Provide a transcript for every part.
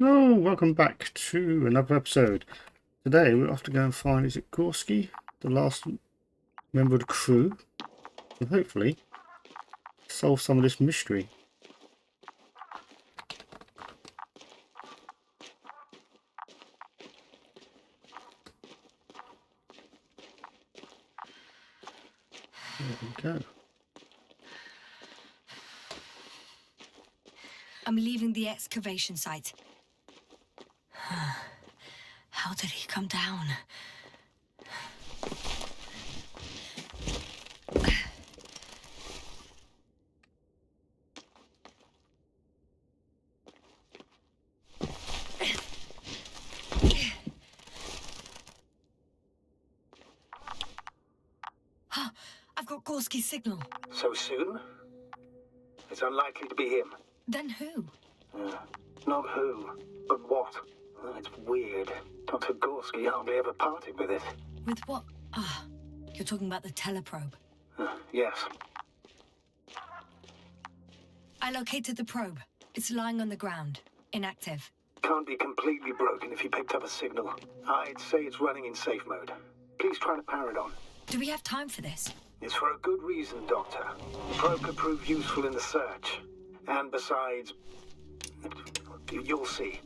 Hello, welcome back to another episode. Today we're off to go and find, is it Gorski, the last member of the crew, and hopefully solve some of this mystery. There we go. I'm leaving the excavation site. How did he come down? I've got Gorski's signal. So soon? It's unlikely to be him. Then who? Not who, but what. It's weird. Dr. Gorski hardly ever parted with it. With what? You're talking about the teleprobe. Yes. I located the probe. It's lying on the ground. Inactive. Can't be completely broken if you picked up a signal. I'd say it's running in safe mode. Please try to power it on. Do we have time for this? It's for a good reason, Doctor. The probe could prove useful in the search. And besides, you'll see.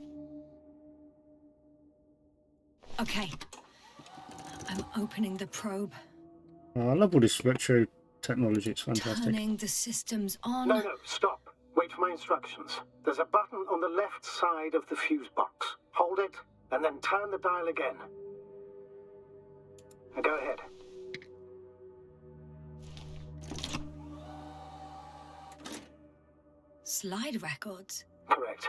Okay. I'm opening the probe. Oh, I love all this retro technology, it's fantastic. Turning the systems on. No, stop. Wait for my instructions. There's a button on the left side of the fuse box. Hold it, and then turn the dial again. Now go ahead. Slide records? Correct.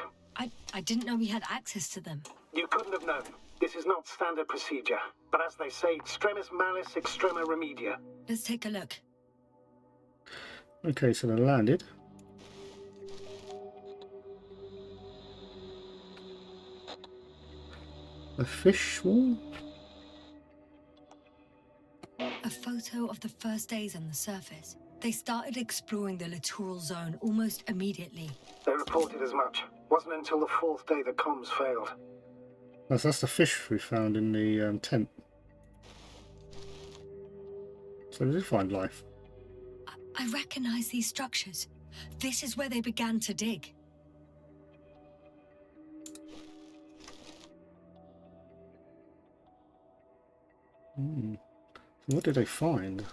I didn't know we had access to them. You couldn't have known. This is not standard procedure. But as they say, extremis malis extrema remedia. Let's take a look. Okay, so they landed. A fish swarm? A photo of the first days on the surface. They started exploring the littoral zone almost immediately. They reported as much. Wasn't until the fourth day the comms failed. That's the fish we found in the tent. So they did find life. I recognize these structures. This is where they began to dig. So what did they find?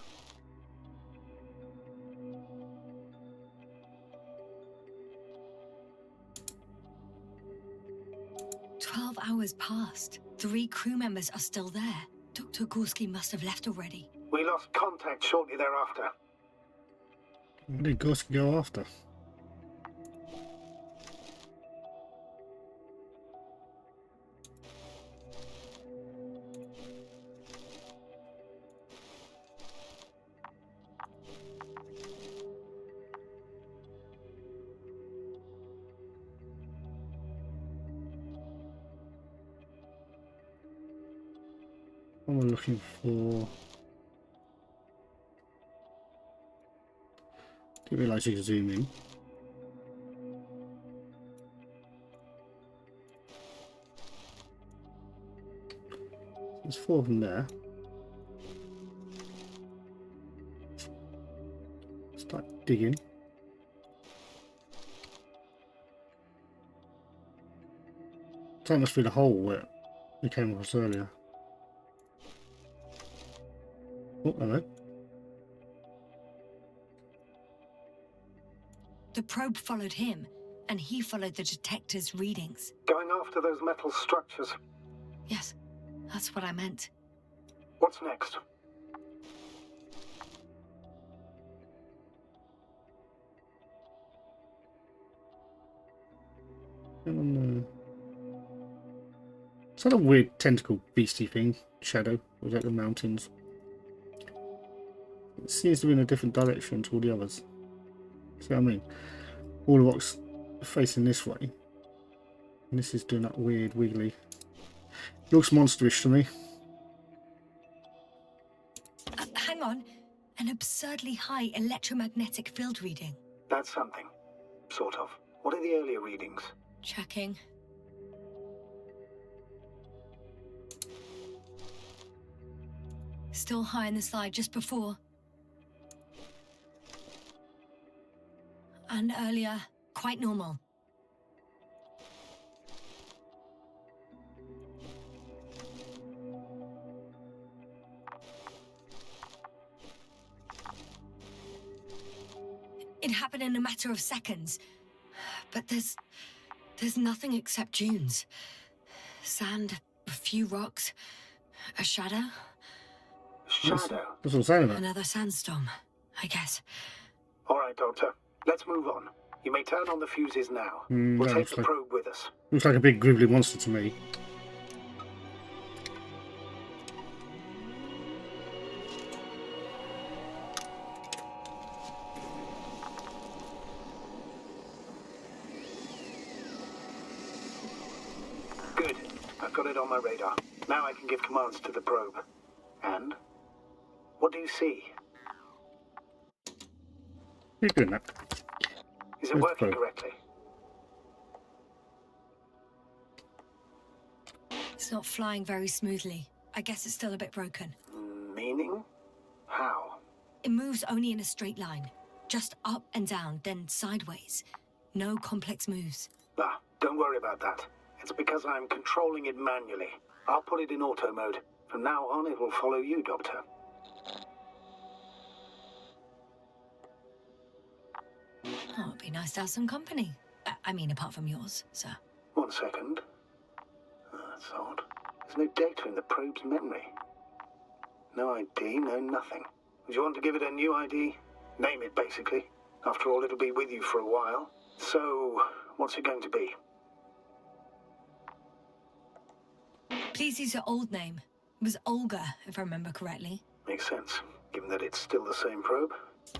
Hours passed. 3 crew members are still there. Dr. Gorski must have left already. We lost contact shortly thereafter. What did Gorski go after? What am I looking for? Didn't realise you could zoom in. There's 4 of them there. Start digging. That must be the hole where we came across earlier. Oh, hello. The probe followed him, and he followed the detector's readings. Going after those metal structures. Yes, that's what I meant. What's next? Is that a weird tentacle beastie thing? Shadow? Or is that the mountains? It seems to be in a different direction to all the others. See what I mean? All the rocks are facing this way. And this is doing that weird wiggly. Looks monsterish to me. Hang on. An absurdly high electromagnetic field reading. That's something. Sort of. What are the earlier readings? Checking. Still high in the slide just before. And earlier, quite normal. It happened in a matter of seconds. But there's nothing except dunes. Sand, a few rocks, a shadow. Shadow. That's what I'm saying about. Another sandstorm, I guess. All right, Doctor. Let's move on. You may turn on the fuses now. We'll That take looks the like, probe with us. looks like a big gribbly monster to me. Good. I've got it on my radar. Now I can give commands to the probe. And? What do you see? Keep doing that. Is it Where's the working probe? correctly? It's not flying very smoothly. I guess it's still a bit broken. Meaning? How? It moves only in a straight line. Just up and down, then sideways. No complex moves. Ah, don't worry about that. It's because I'm controlling it manually. I'll put it in auto mode. From now on, it will follow you, Doctor. Oh, it'd be nice to have some company. I mean, apart from yours, sir. 1 second. That's odd. There's no data in the probe's memory. No ID, no nothing. Do you want to give it a new ID? Name it, basically. After all, it'll be with you for a while. So, what's it going to be? Please use your old name. It was Olga, if I remember correctly. Makes sense, given that it's still the same probe.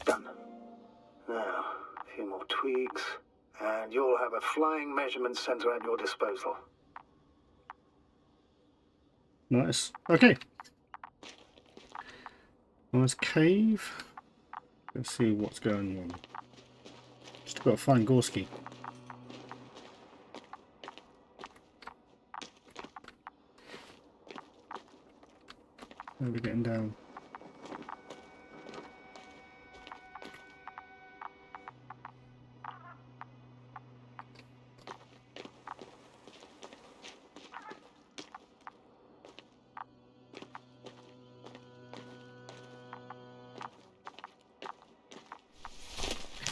Done. Now, a few more tweaks, and you'll have a flying measurement center at your disposal. Nice. Okay. Nice cave. Let's see what's going on. Just got to find Gorski. Where are we getting down?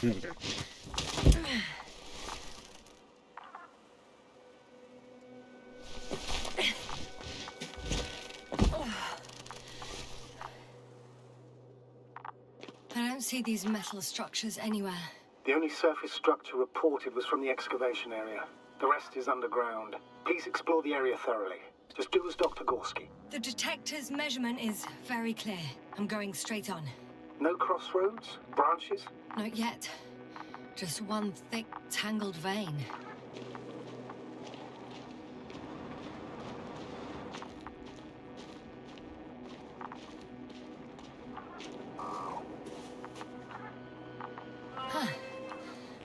There we go. I don't see these metal structures anywhere. The only surface structure reported was from the excavation area. The rest is underground. Please explore the area thoroughly. Just do as Dr. Gorski. The detector's measurement is very clear. I'm going straight on. No crossroads? Branches? Not yet. Just one thick, tangled vein. Huh.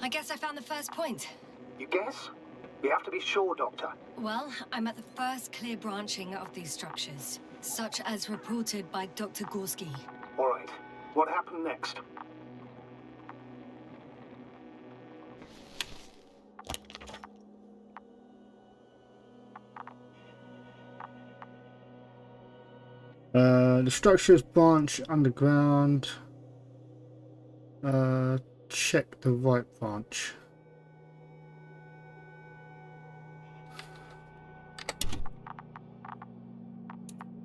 I guess I found the first point. You guess? We have to be sure, Doctor. Well, I'm at the first clear branching of these structures, such as reported by Dr. Gorski. All right. What happened next? The structures branch underground. Check the right branch.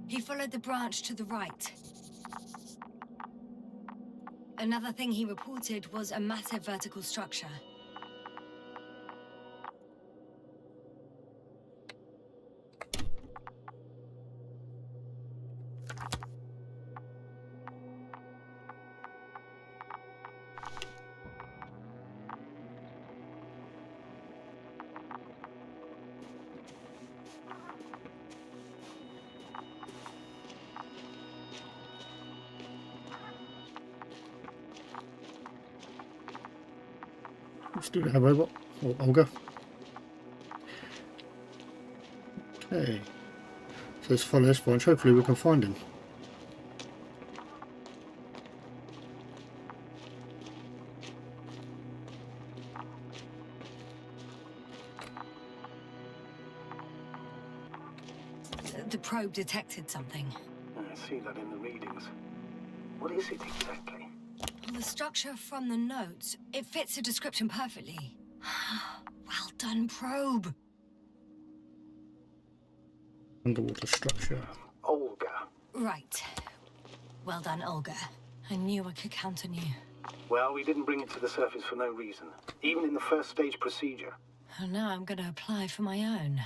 He followed the branch to the right. Another thing he reported was a massive vertical structure. Let's do that, robot. Or Olga. Okay. So let's follow this branch. Hopefully we can find him. probe detected something. I see that in the readings. What is it exactly? The structure from the notes, it fits the description perfectly. Well done, probe. Underwater structure. Olga. Right. Well done, Olga. I knew I could count on you. Well, we didn't bring it to the surface for no reason. Even in the first stage procedure. And now I'm going to apply for my own.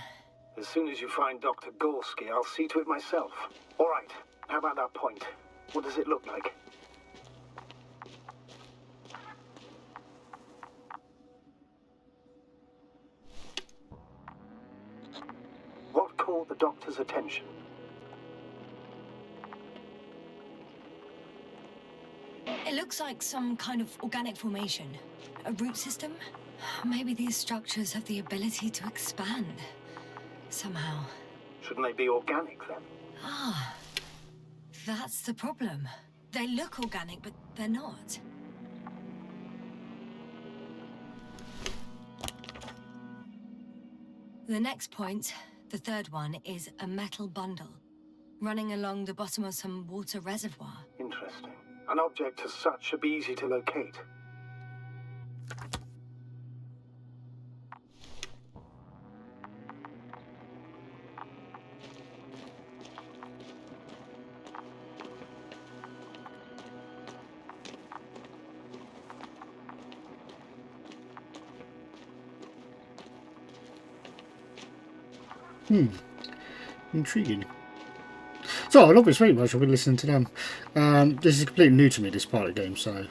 As soon as you find Dr. Gorski, I'll see to it myself. All right. How about that point? What does it look like? What caught the doctor's attention? It looks like some kind of organic formation. A root system? Maybe these structures have the ability to expand. Somehow. Shouldn't they be organic then? Ah, that's the problem. They look organic, but they're not. The next point, the third one, is a metal bundle running along the bottom of some water reservoir. Interesting. An object as such should be easy to locate. Intriguing. So, I'll obviously very much I'll be listening to them. This is completely new to me, this part of the game, so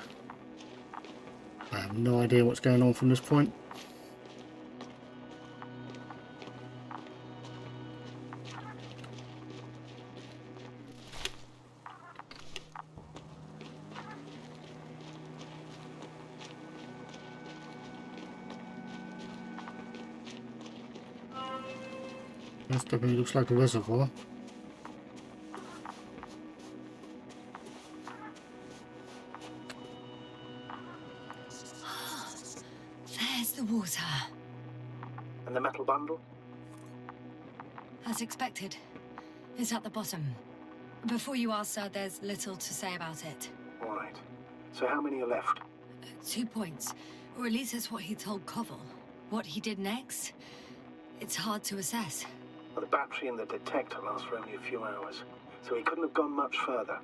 I have no idea what's going on from this point. This definitely looks like a reservoir. There's the water. And the metal bundle? As expected. It's at the bottom. Before you ask, sir, there's little to say about it. All right. So how many are left? 2 points. Or at least that's what he told Koval. What he did next? It's hard to assess. Well, the battery and the detector last for only a few hours, so he couldn't have gone much further.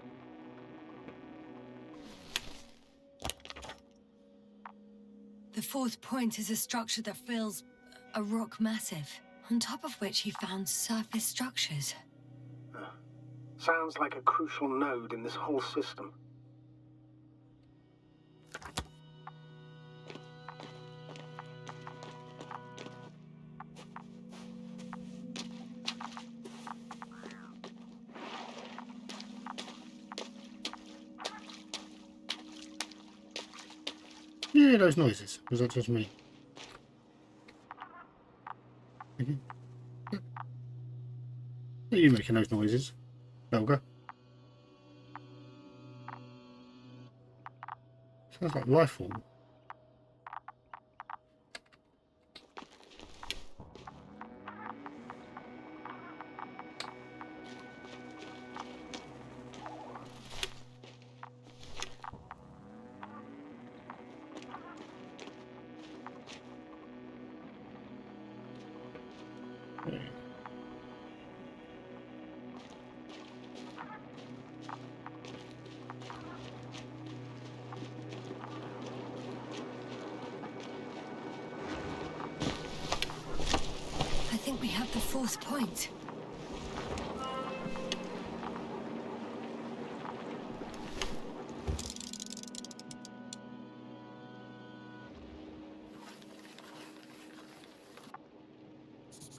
The fourth point is a structure that fills a rock massive, on top of which he found surface structures. Sounds like a crucial node in this whole system. Yeah, those noises. Was that just me? Are you making those noises, Olga? Sounds like life form. I think we have the fourth point.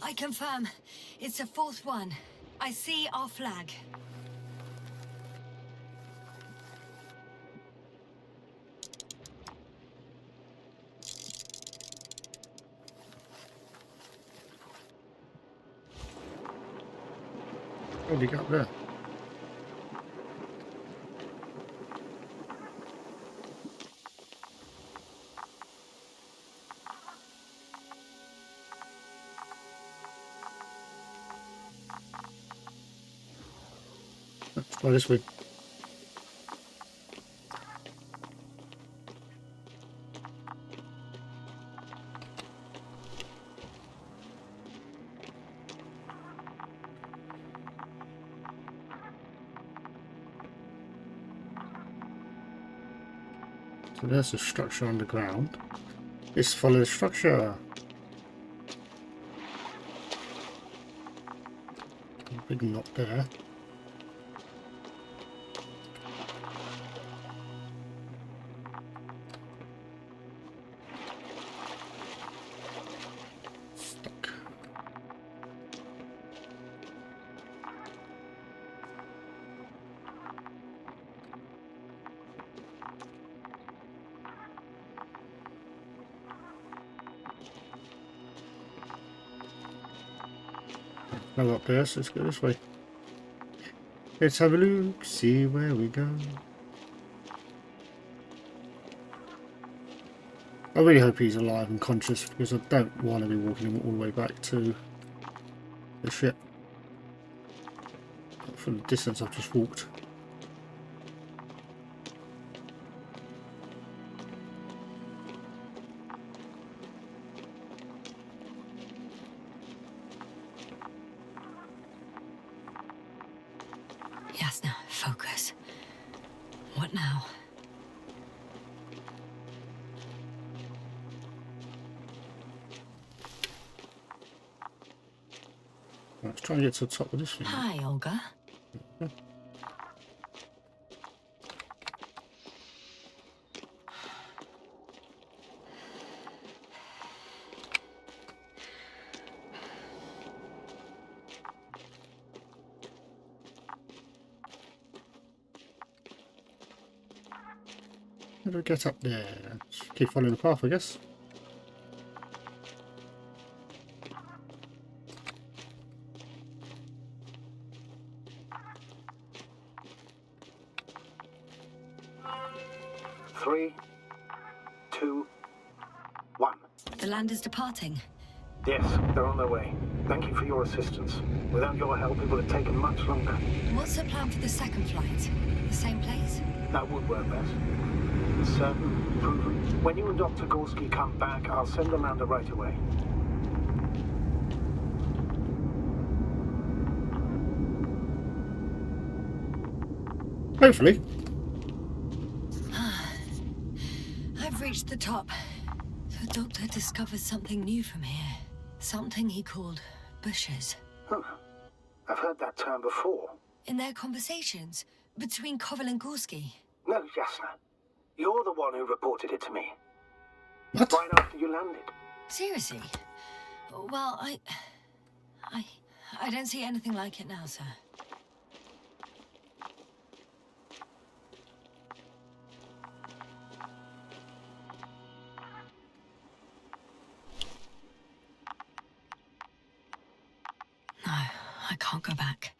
I confirm. It's the fourth one. I see our flag. What do you got there? Try this way. So there's a structure underground. Let's follow the structure. Big knot there. Stuck. No up there, so let's go this way. Let's have a look, see where we go. I really hope he's alive and conscious, because I don't want to be walking him all the way back to the ship. From the distance I've just walked. Yasna, focus. What now? Let's try and get to the top of this thing. Hi, Olga. How do we get up there? Just keep following the path, I guess. Three, two, one. The land is departing. Yes, they're on their way. Thank you for your assistance. Without your help, it would have taken much longer. What's the plan for the second flight? The same place? That would work best. Certain, proven. When you and Dr. Gorski come back, I'll send the lander right away. Hopefully. I've reached the top. The doctor discovered something new from here. Something he called bushes. Huh. I've heard that term before. In their conversations between Koval and Gorski. No, Jasna. You're the one who reported it to me. What? Right after you landed. Seriously? Well, I don't see anything like it now, sir. No, I can't go back.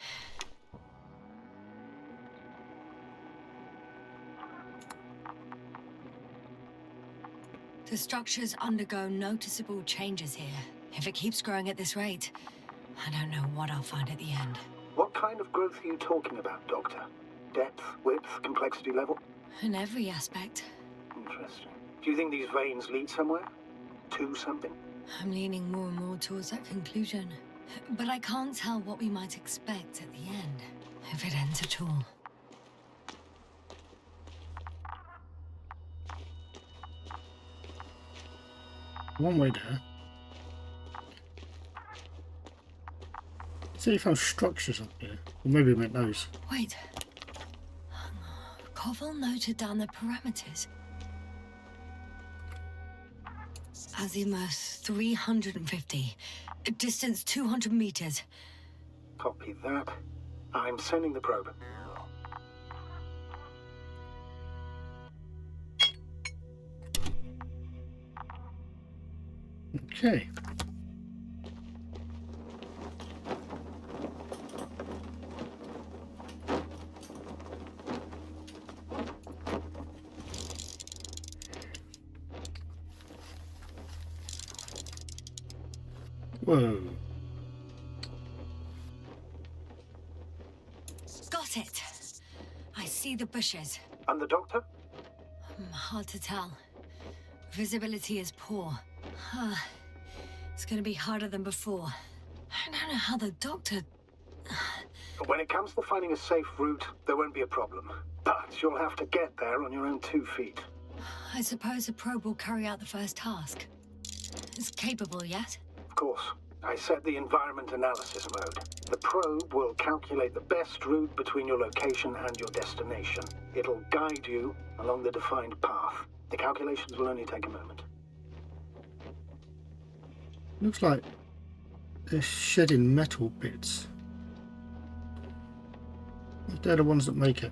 The structures undergo noticeable changes here. If it keeps growing at this rate, I don't know what I'll find at the end. What kind of growth are you talking about, Doctor? Depth, width, complexity level? In every aspect. Interesting. Do you think these veins lead somewhere? To something? I'm leaning more and more towards that conclusion. But I can't tell what we might expect at the end, if it ends at all. One way there. See if I found structures up here. Or maybe I meant those. Wait. Koval noted down the parameters. Azimuth 350. Distance 200 meters. Copy that. I'm sending the probe. Okay. Whoa. Got it. see the bushes. And the doctor? Hard to tell. Visibility is poor. It's gonna be harder than before. I don't know how the doctor... When it comes to finding a safe route, there won't be a problem. But you'll have to get there on your own 2 feet. I suppose the probe will carry out the first task. It's capable yet? Of course. I set the environment analysis mode. The probe will calculate the best route between your location and your destination. It'll guide you along the defined path. The calculations will only take a moment. Looks like they're shedding metal bits. They're the ones that make it.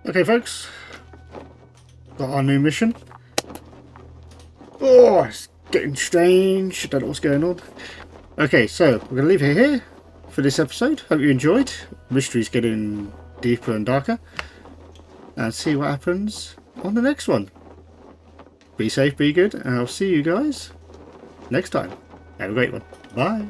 Okay, folks. Got our new mission. Oh, it's getting strange. I don't know what's going on. Okay, so we're going to leave it here for this episode. Hope you enjoyed. Mystery's getting deeper and darker. And see what happens on the next one. Be safe, be good, and I'll see you guys next time. Have a great one. Bye.